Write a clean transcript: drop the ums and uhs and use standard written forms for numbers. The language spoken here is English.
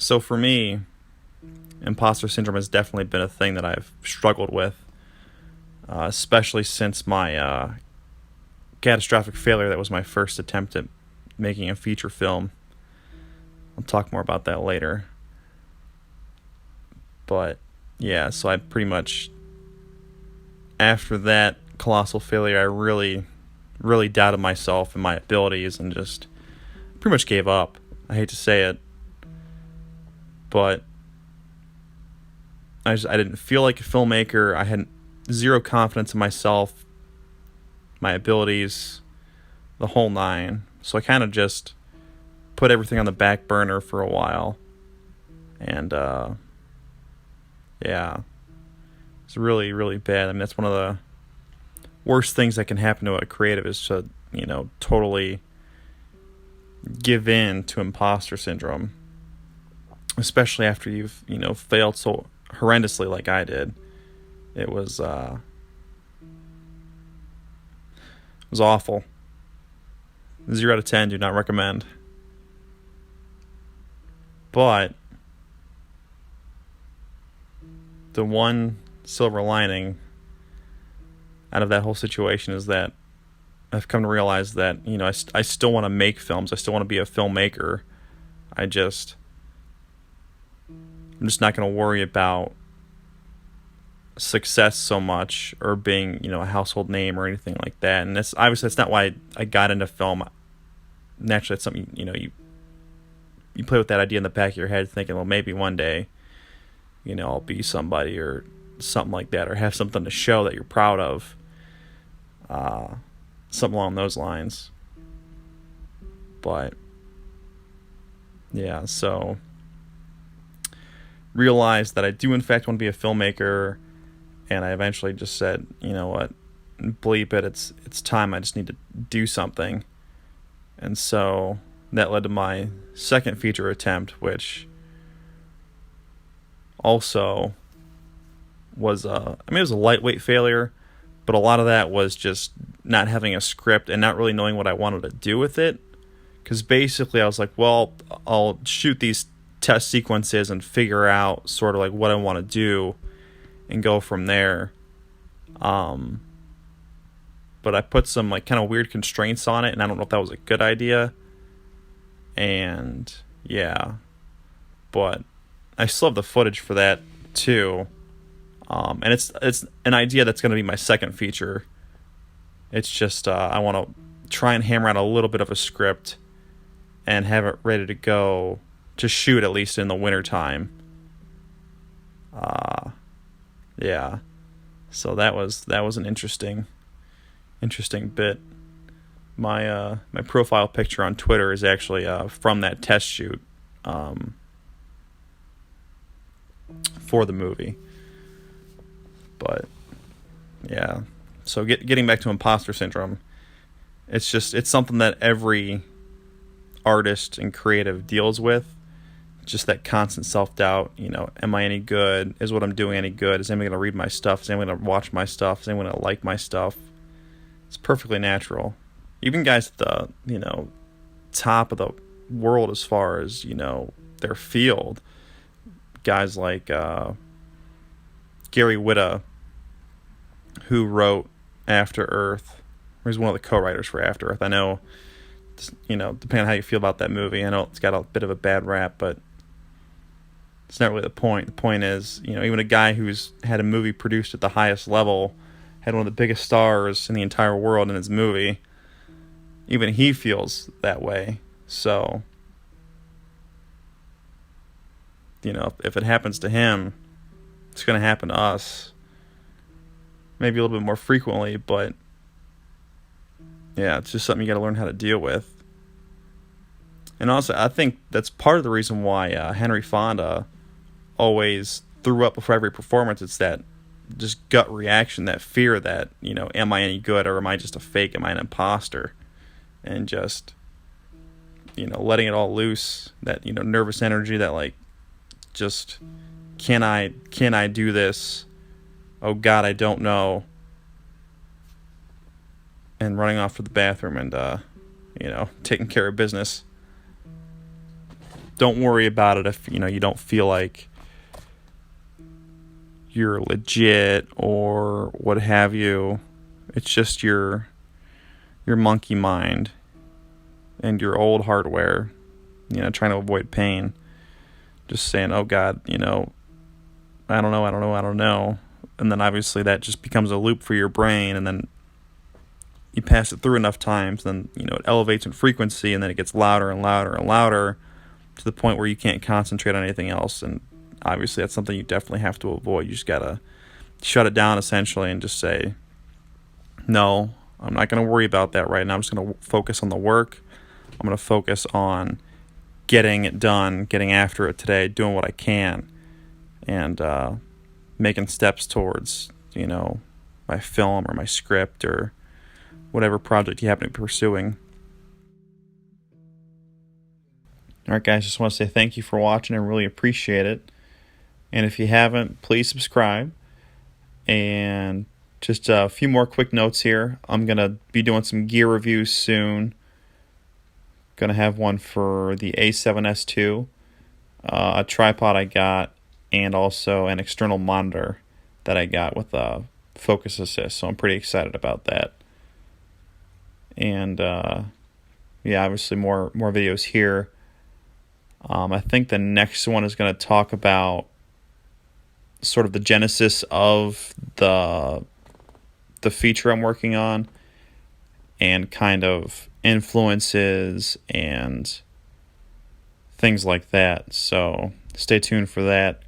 So for me, imposter syndrome has definitely been a thing that I've struggled with, especially since my catastrophic failure. That was my first attempt at making a feature film. I'll talk more about that later. But yeah, so I pretty much, after that colossal failure, I really doubted myself and my abilities and just pretty much gave up. I hate to say it, but I didn't feel like a filmmaker. I had zero confidence in myself, my abilities, the whole nine. So I kind of just put everything on the back burner for a while. And yeah, it's really, really bad. I mean, that's one of the worst things that can happen to a creative, is to, totally give in to imposter syndrome, especially after you've, failed so horrendously like I did. It was awful. 0 out of 10, do not recommend. But the one silver lining out of that whole situation is that I've come to realize that, I still want to make films. I still want to be a filmmaker. I'm just not going to worry about success so much, or being, a household name or anything like that. And that's not why I got into film. Naturally, it's something, you play with that idea in the back of your head, thinking, well, maybe one day, I'll be somebody or something like that, or have something to show that you're proud of. Something along those lines. But yeah, so realized that I do in fact want to be a filmmaker, and I eventually just said, you know what, bleep it, it's time. I just need to do something. And so that led to my second feature attempt, which also was it was a lightweight failure, but a lot of that was just not having a script and not really knowing what I wanted to do with it. Because basically I was like, well, I'll shoot these test sequences and figure out sort of like what I want to do and go from there. But I put some like kind of weird constraints on it, and I don't know if that was a good idea. And yeah, but I still have the footage for that too. And it's an idea that's going to be my second feature. It's just I want to try and hammer out a little bit of a script and have it ready to go to shoot, at least in the winter time. Yeah. So that was an interesting bit. My profile picture on Twitter is actually from that test shoot for the movie. But yeah, so getting back to imposter syndrome, it's something that every artist and creative deals with. Just that constant self-doubt. Am I any good? Is what I'm doing any good? Is anyone going to read my stuff? Is anyone going to watch my stuff? Is anyone going to like my stuff? It's perfectly natural. Even guys at the top of the world as far as their field, guys like Gary Whitta, who wrote After Earth, or he's one of the co-writers for After Earth. I know, depending on how you feel about that movie, I know it's got a bit of a bad rap, but it's not really the point. The point is, even a guy who's had a movie produced at the highest level, had one of the biggest stars in the entire world in his movie, even he feels that way. So, if it happens to him, it's going to happen to us. Maybe a little bit more frequently, but yeah, it's just something you got to learn how to deal with. And also, I think that's part of the reason why Henry Fonda always threw up before every performance. It's that just gut reaction, that fear that, am I any good, or am I just a fake? Am I an imposter? And just, letting it all loose, that, nervous energy, that like, just, can I do this? Oh God, I don't know. And running off to the bathroom and, taking care of business. don't worry about it if you don't feel like you're legit or what have you. It's just your monkey mind and your old hardware, trying to avoid pain. Just saying, oh God, I don't know. And then obviously that just becomes a loop for your brain, and then you pass it through enough times, then, it elevates in frequency, and then it gets louder and louder and louder to the point where you can't concentrate on anything else. And obviously that's something you definitely have to avoid. You just gotta shut it down essentially and just say, no, I'm not going to worry about that right now. I'm just going to focus on the work. I'm going to focus on getting it done, getting after it today, doing what I can, and making steps towards, my film or my script or whatever project you happen to be pursuing. All right, guys, just want to say thank you for watching. I really appreciate it. And if you haven't, please subscribe. And just a few more quick notes here. I'm going to be doing some gear reviews soon. Going to have one for the A7S2, a tripod I got, and also an external monitor that I got with a focus assist. So I'm pretty excited about that. And obviously more videos here. I think the next one is going to talk about sort of the genesis of the feature I'm working on, and kind of influences and things like that. So stay tuned for that.